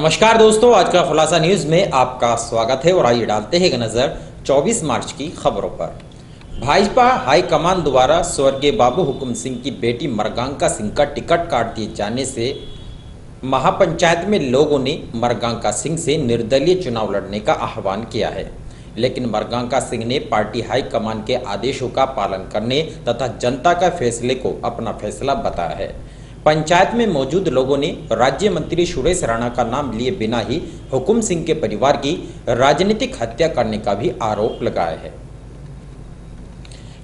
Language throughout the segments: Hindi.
नमस्कार दोस्तों, आज का खुलासा न्यूज में आपका स्वागत है और आइए डालते हैं एक नजर 24 मार्च की खबरों पर। भाजपा हाईकमान द्वारा स्वर्गीय बाबू हुकुम सिंह की बेटी मरगांका सिंह का टिकट काट दिए जाने से महापंचायत में लोगों ने मरगांका सिंह से निर्दलीय चुनाव लड़ने का आह्वान किया है, लेकिन मरगांका सिंह ने पार्टी हाईकमान के आदेशों का पालन करने तथा जनता का फैसले को अपना फैसला बताया है। पंचायत में मौजूद लोगों ने राज्य मंत्री सुरेश राणा का नाम लिए बिना ही हुकुम सिंह के परिवार की राजनीतिक हत्या करने का भी आरोप लगाया है।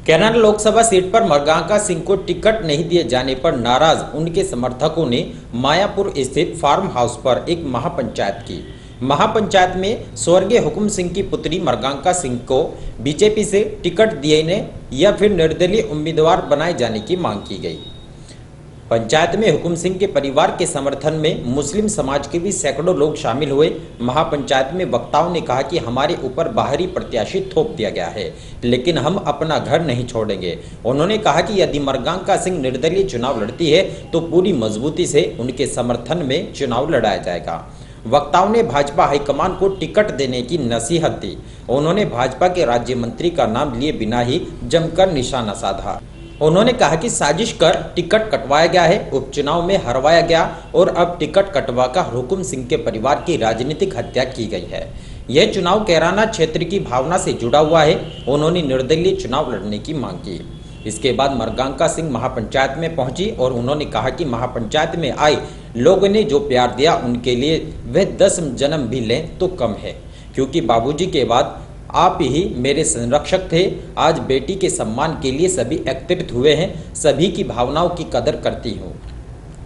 कैराना लोकसभा सीट पर मरगांका सिंह को टिकट नहीं दिए जाने पर नाराज उनके समर्थकों ने मायापुर स्थित फार्म हाउस पर एक महापंचायत की। महापंचायत में स्वर्गीय हुकुम सिंह की पुत्री मरगांका सिंह को बीजेपी से टिकट दिए या फिर निर्दलीय उम्मीदवार बनाए जाने की मांग की गई। पंचायत में हुकुम सिंह के परिवार के समर्थन में मुस्लिम समाज के भी सैकड़ों लोग शामिल हुए। महापंचायत में वक्ताओं ने कहा कि हमारे ऊपर बाहरी प्रत्याशी थोप दिया गया है, लेकिन हम अपना घर नहीं छोड़ेंगे। उन्होंने कहा कि यदि मरगांका सिंह निर्दलीय चुनाव लड़ती है तो पूरी मजबूती से उनके समर्थन में चुनाव लड़ाया जाएगा। वक्ताओं ने भाजपा हाईकमान को टिकट देने की नसीहत दी। उन्होंने भाजपा के राज्य मंत्री का नाम लिए बिना ही जमकर निशाना साधा। उन्होंने कहा कि साजिश कर टिकट कटवाया गया है, उपचुनाव में हरवाया गया और अब टिकट कटवाकर हुकुम सिंह के परिवार की राजनीतिक हत्या की गई है। यह चुनाव कैराना क्षेत्र की भावना से जुड़ा हुआ है। उन्होंने निर्दलीय चुनाव लड़ने की मांग की। इसके बाद मरगांका सिंह महापंचायत में पहुंची और उन्होंने कहा कि महापंचायत में आए लोगों ने जो प्यार दिया उनके लिए वह 10 जन्म भी लें तो कम है, क्योंकि बाबूजी के बाद आप ही मेरे संरक्षक थे। आज बेटी के सम्मान के लिए सभी एकत्रित हुए हैं, सभी की भावनाओं की कदर करती हूँ।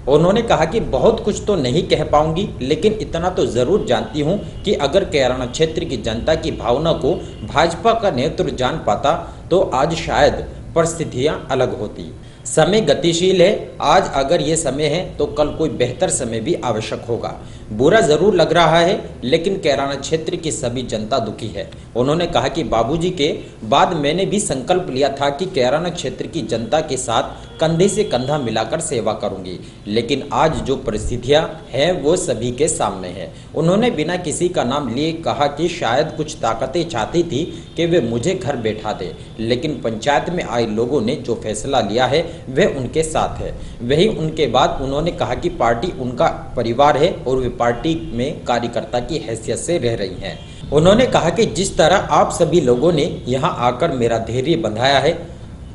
उन्होंने कहा कि बहुत कुछ तो नहीं कह पाऊंगी, लेकिन इतना तो जरूर जानती हूँ कि अगर कैराना क्षेत्र की जनता की भावना को भाजपा का नेतृत्व जान पाता तो आज शायद परिस्थितियां अलग होती। समय गतिशील है, आज अगर ये समय है तो कल कोई बेहतर समय भी आवश्यक होगा। बुरा जरूर लग रहा है, लेकिन कैराना क्षेत्र की सभी जनता दुखी है। उन्होंने कहा कि बाबूजी के बाद मैंने भी संकल्प लिया था कि कैराना क्षेत्र की जनता के साथ कंधे से कंधा मिलाकर सेवा करूंगी, लेकिन आज जो परिस्थितियां हैं वो सभी के सामने है। उन्होंने बिना किसी का नाम लिए कहा कि शायद कुछ ताकतें चाहती थी कि वे मुझे घर बैठा दे, लेकिन पंचायत में आए लोगों ने जो फैसला लिया है वह उनके साथ है। वही उनके बाद उन्होंने कहा कि पार्टी उनका परिवार है और वे पार्टी में कार्यकर्ता की हैसियत से रह रही हैं। उन्होंने कहा कि जिस तरह आप सभी लोगों ने यहाँ आकर मेरा धैर्य बंधाया है,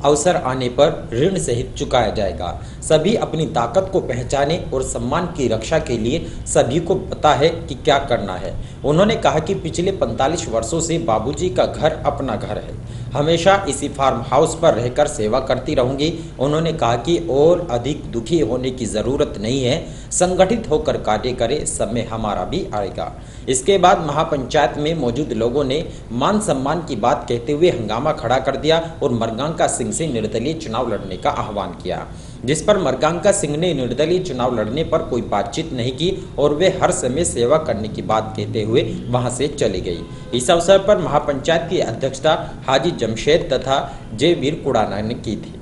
अवसर आने पर ऋण सहित चुकाया जाएगा। सभी अपनी ताकत को पहचाने और सम्मान की रक्षा के लिए सभी को पता है कि क्या करना है। उन्होंने कहा कि पिछले 45 वर्षों से बाबूजी का घर अपना घर है, हमेशा इसी फार्म हाउस पर रहकर सेवा करती रहूंगी। उन्होंने कहा कि और अधिक दुखी होने की ज़रूरत नहीं है, संगठित होकर कार्य करे, समय हमारा भी आएगा। इसके बाद महापंचायत में मौजूद लोगों ने मान सम्मान की बात कहते हुए हंगामा खड़ा कर दिया और मरगांका सिंह से निर्दलीय चुनाव लड़ने का आह्वान किया, जिस पर मरगांका सिंह ने निर्दलीय चुनाव लड़ने पर कोई बातचीत नहीं की और वे हर समय सेवा करने की बात कहते हुए वहां से चली गई। इस अवसर पर महापंचायत की अध्यक्षता हाजी जमशेद तथा जय वीर कुड़ाना ने की थी।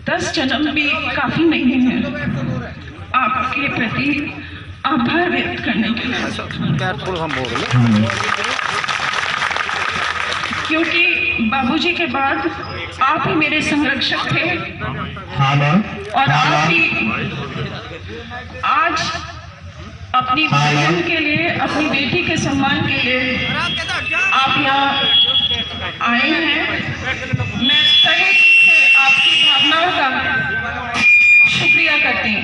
10 जन्म भी काफी नहीं है आपके प्रति आभार व्यक्त करने के लिए, क्योंकि बाबूजी के बाद आप ही मेरे संरक्षक थे और आप ही आज अपनी बहन के लिए, अपनी बेटी के सम्मान के लिए आप यहाँ आए हैं। मैं तहे दिल से आपकी भावनाओं का शुक्रिया करती हूँ।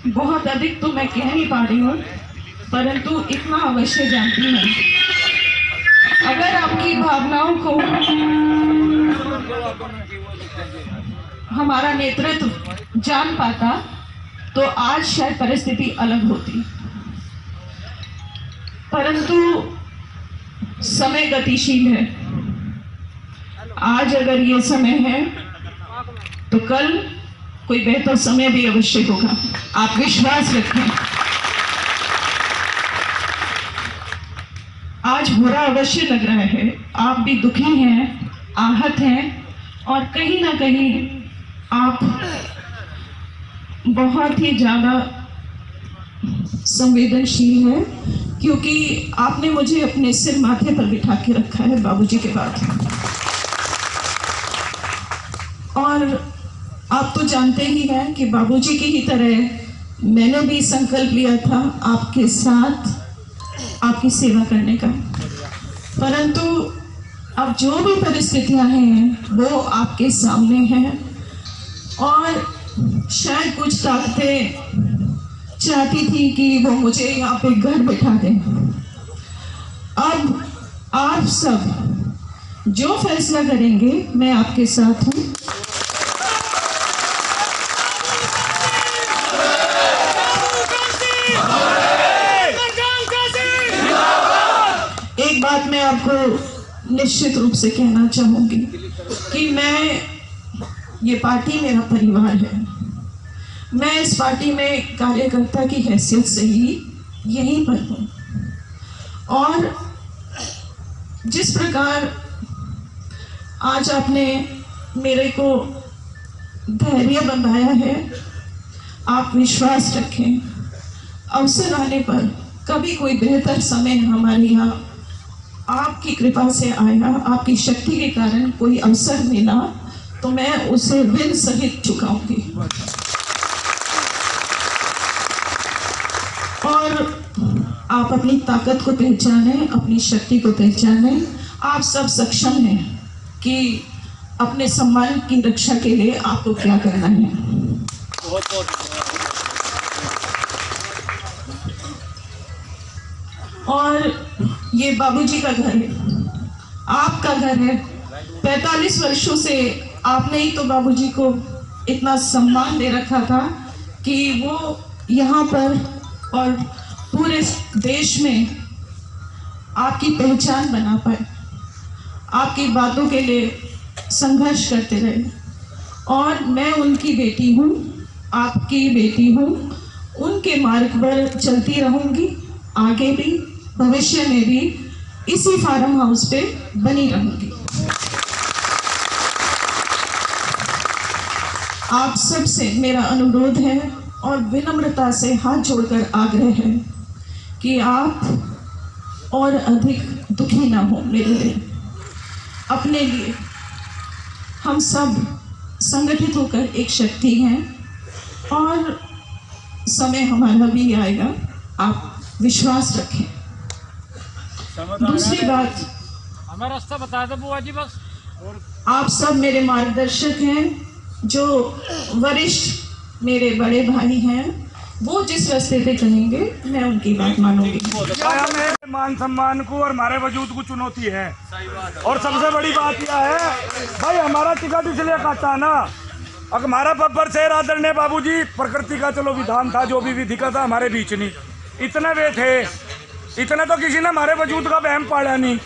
बहुत अधिक तो मैं कह नहीं पा रही हूँ, परंतु इतना अवश्य जानती हूँ, अगर आपकी भावनाओं को हमारा नेतृत्व जान पाता तो आज शायद परिस्थिति अलग होती, परंतु समय गतिशील है। आज अगर ये समय है तो कल कोई बेहतर समय भी अवश्य होगा, आप विश्वास रखें। आज बुरा अवश्य लग रहा है, आप भी दुखी हैं, आहत हैं और कहीं ना कहीं आप बहुत ही ज़्यादा संवेदनशील है, क्योंकि आपने मुझे अपने सिर माथे पर बिठा के रखा है बाबूजी के बाद। और आप तो जानते ही हैं कि बाबूजी की ही तरह मैंने भी संकल्प लिया था आपके साथ आपकी सेवा करने का, परंतु अब जो भी परिस्थितियां हैं वो आपके सामने हैं और शायद कुछ ताकतें चाहती थी कि वो मुझे यहाँ पे घर बिठा दें। अब आप सब जो फैसला करेंगे मैं आपके साथ हूँ। एक बात मैं आपको निश्चित रूप से कहना चाहूँगी कि ये पार्टी मेरा परिवार है। मैं इस पार्टी में कार्यकर्ता की हैसियत से ही यहीं पर हूँ और जिस प्रकार आज आपने मेरे को धैर्य बंधाया है, आप विश्वास रखें, अवसर आने पर कभी कोई बेहतर समय हमारे यहाँ आपकी कृपा से आया, आपकी शक्ति के कारण कोई अवसर मिला तो मैं उसे ऋण सहित चुकाऊंगी। और आप अपनी ताकत को पहचानें, अपनी शक्ति को पहचानें। आप सब सक्षम हैं कि अपने सम्मान की रक्षा के लिए आपको क्या करना है। और ये बाबूजी का घर है, आपका घर है। 45 वर्षों से आपने ही तो बाबूजी को इतना सम्मान दे रखा था कि वो यहाँ पर और पूरे देश में आपकी पहचान बना पाए, आपकी बातों के लिए संघर्ष करते रहे। और मैं उनकी बेटी हूँ, आपकी बेटी हूँ, उनके मार्ग पर चलती रहूँगी, आगे भी भविष्य में भी इसी फार्म हाउस पे बनी रहूँगी। आप सबसे मेरा अनुरोध है और विनम्रता से हाथ जोड़कर आग्रह है कि आप और अधिक दुखी ना हो मेरे लिए, अपने लिए। हम सब संगठित होकर एक शक्ति हैं और समय हमारा भी आएगा, आप विश्वास रखें। दूसरी बात, हमारा रास्ता बता दो बुआ जी बस। आप सब मेरे मार्गदर्शक हैं, जो वरिष्ठ मेरे बड़े भाई हैं, वो जिस रास्ते पे चलेंगे मैं उनकी बात मानूंगी। मेरे मान सम्मान को और हमारे वजूद को चुनौती है। और सबसे बड़ी बात यह है भाई, हमारा टिकट इसलिए काटा ना, अगर हमारा बब्बर शेर आदरणीय बाबूजी प्रकृति का चलो विधान था, जो भी विधि का था हमारे बीच नहीं, इतने वे थे, इतने तो किसी ने हमारे वजूद का बहम पाड़ा नहीं।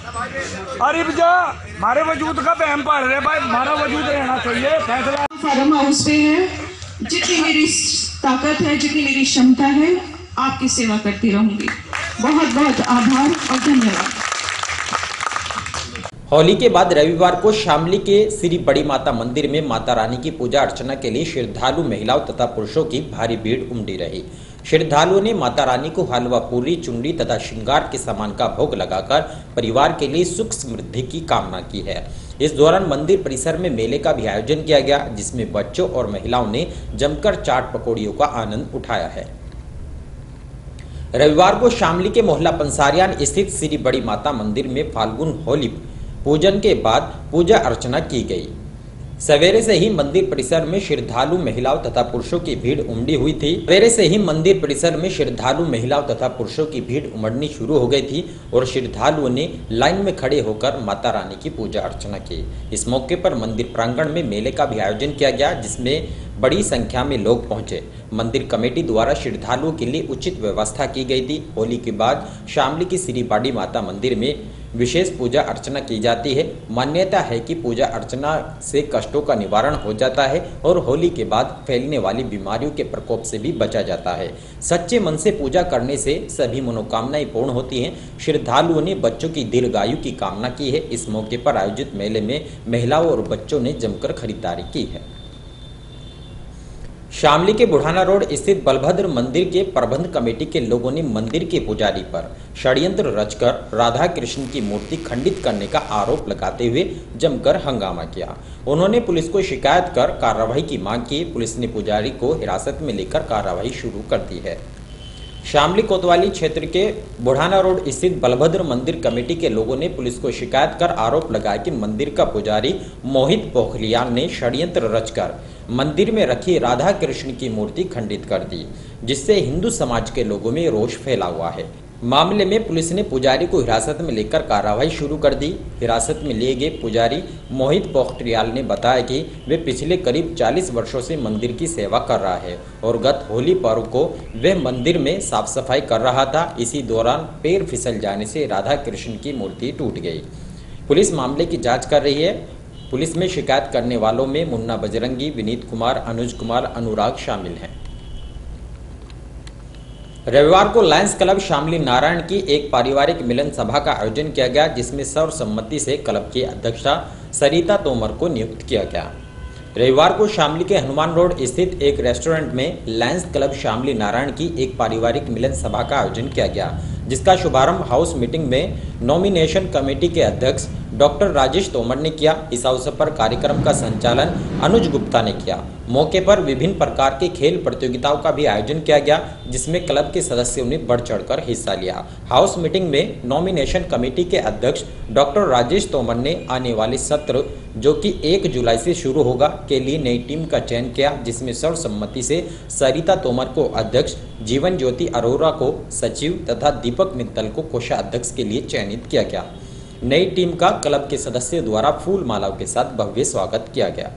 अरे जा हमारे वजूद का बहम पाड़ रहे भाई, हमारा वजूद रहना चाहिए। फैसला फार्म हाउस पे है, जितनी मेरी ताकत है, जितनी मेरी क्षमता है, आपकी सेवा करती रहूंगी। बहुत बहुत आभार और धन्यवाद। होली के बाद रविवार को शामली के श्री बड़ी माता मंदिर में माता रानी की पूजा अर्चना के लिए श्रद्धालु महिलाओं तथा पुरुषों की भारी भीड़ उमड़ी रही। श्रद्धालुओं ने माता रानी को हलवा पूरी, चुनरी तथा श्रृंगार के सामान का भोग लगाकर परिवार के लिए सुख समृद्धि की कामना की है। इस दौरान मंदिर परिसर में मेले का भी आयोजन किया गया, जिसमें बच्चों और महिलाओं ने जमकर चाट पकौड़ियों का आनंद उठाया है। रविवार को शामली के मोहल्ला पंसारियान स्थित श्री बड़ी माता मंदिर में फाल्गुन होली पूजन के बाद पूजा अर्चना की गई। सवेरे से ही मंदिर परिसर में श्रद्धालु महिलाओं तथा पुरुषों की भीड़ उमड़ी हुई थी। सवेरे से ही मंदिर परिसर में श्रद्धालु महिलाओं तथा पुरुषों की भीड़ उमड़नी शुरू हो गई थी और श्रद्धालुओं ने लाइन में खड़े होकर माता रानी की पूजा अर्चना की। इस मौके पर मंदिर प्रांगण में मेले का भी आयोजन किया गया, जिसमें बड़ी संख्या में लोग पहुंचे। मंदिर कमेटी द्वारा श्रद्धालुओं के लिए उचित व्यवस्था की गई थी। होली के बाद शामली की श्री बड़ी माता मंदिर में विशेष पूजा अर्चना की जाती है। मान्यता है कि पूजा अर्चना से कष्टों का निवारण हो जाता है और होली के बाद फैलने वाली बीमारियों के प्रकोप से भी बचा जाता है। सच्चे मन से पूजा करने से सभी मनोकामनाएं पूर्ण होती हैं। श्रद्धालुओं ने बच्चों की दीर्घायु की कामना की है। इस मौके पर आयोजित मेले में महिलाओं और बच्चों ने जमकर खरीदारी की है। शामली के बुढ़ाना रोड स्थित बलभद्र मंदिर के प्रबंध कमेटी के लोगों ने मंदिर के पुजारी पर षड्यंत्र रचकर राधा कृष्ण की मूर्ति खंडित करने का आरोप लगाते हुए जमकर हंगामा किया। उन्होंने पुलिस को शिकायत कर कार्रवाई की मांग की। पुलिस ने पुजारी को हिरासत में लेकर कार्रवाई शुरू कर दी है। शामली कोतवाली क्षेत्र के बुढ़ाना रोड स्थित बलभद्र मंदिर कमेटी के लोगों ने पुलिस को शिकायत कर आरोप लगाया कि मंदिर का पुजारी मोहित पोखरियाल ने षड्यंत्र रचकर मंदिर में रखी राधा कृष्ण की मूर्ति खंडित कर दी, जिससे हिंदू समाज के लोगों में रोष फैला हुआ है। मामले में पुलिस ने पुजारी को हिरासत में लेकर कार्रवाई शुरू कर दी। हिरासत में लिए गए पुजारी मोहित पोखरियाल ने बताया कि वे पिछले करीब 40 वर्षों से मंदिर की सेवा कर रहा है और गत होली पर्व को वह मंदिर में साफ सफाई कर रहा था। इसी दौरान पैर फिसल जाने से राधा कृष्ण की मूर्ति टूट गई। पुलिस मामले की जाँच कर रही है। पुलिस में शिकायत करने वालों में मुन्ना बजरंगी, विनीत कुमार, अनुज कुमार, अनुराग शामिल हैं। रविवार को लायंस क्लब शामली नारायण की एक पारिवारिक मिलन सभा का आयोजन किया गया, जिसमें सर्वसम्मति से क्लब की अध्यक्षा सरिता तोमर को नियुक्त किया गया। रविवार को शामली के हनुमान रोड स्थित एक रेस्टोरेंट में लायंस क्लब शामली नारायण की एक पारिवारिक मिलन सभा का आयोजन किया गया, जिसका शुभारंभ हाउस मीटिंग में नॉमिनेशन कमेटी के अध्यक्ष डॉक्टर राजेश तोमर ने किया। इस अवसर पर कार्यक्रम का संचालन अनुज गुप्ता ने किया। मौके पर विभिन्न प्रकार के खेल प्रतियोगिताओं का भी आयोजन किया गया, जिसमें क्लब के सदस्यों ने बढ़ चढ़कर हिस्सा लिया। हाउस मीटिंग में नॉमिनेशन कमेटी के अध्यक्ष डॉक्टर राजेश तोमर ने आने वाले सत्र, जो कि 1 जुलाई से शुरू होगा, के लिए नई टीम का चयन किया, जिसमें सर्वसम्मति से सरिता तोमर को अध्यक्ष, जीवन ज्योति अरोरा को सचिव तथा दीपक मित्तल को कोषाध्यक्ष के लिए चयनित किया गया। नई टीम का क्लब के सदस्यों द्वारा फूल मालाओं के साथ भव्य स्वागत किया गया।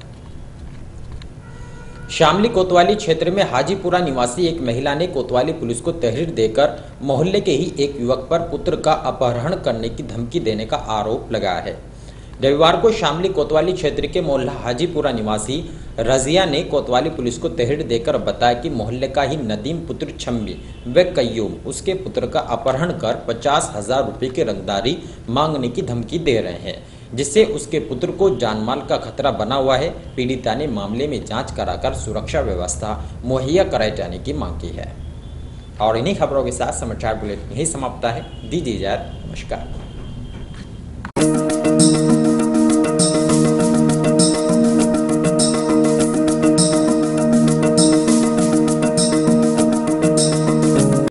शामली कोतवाली क्षेत्र में हाजीपुरा निवासी एक महिला ने कोतवाली पुलिस को तहरीर देकर मोहल्ले के ही एक युवक पर पुत्र का अपहरण करने की धमकी देने का आरोप लगाया है। रविवार को शामली कोतवाली क्षेत्र के मोहल्ला हाजीपुरा निवासी रजिया ने कोतवाली पुलिस को तहरीर देकर बताया कि मोहल्ले का ही नदीम पुत्र छम्बी व कय्यूम उसके पुत्र का अपहरण कर 50,000 रुपये की रंगदारी मांगने की धमकी दे रहे हैं, जिससे उसके पुत्र को जानमाल का खतरा बना हुआ है। पीड़िता ने मामले में जांच कराकर सुरक्षा व्यवस्था मुहैया कराए जाने की मांग की है। और इन्हीं खबरों के साथ समाचार बुलेटिन यही समाप्त है। दीजिए इजाजत। नमस्कार।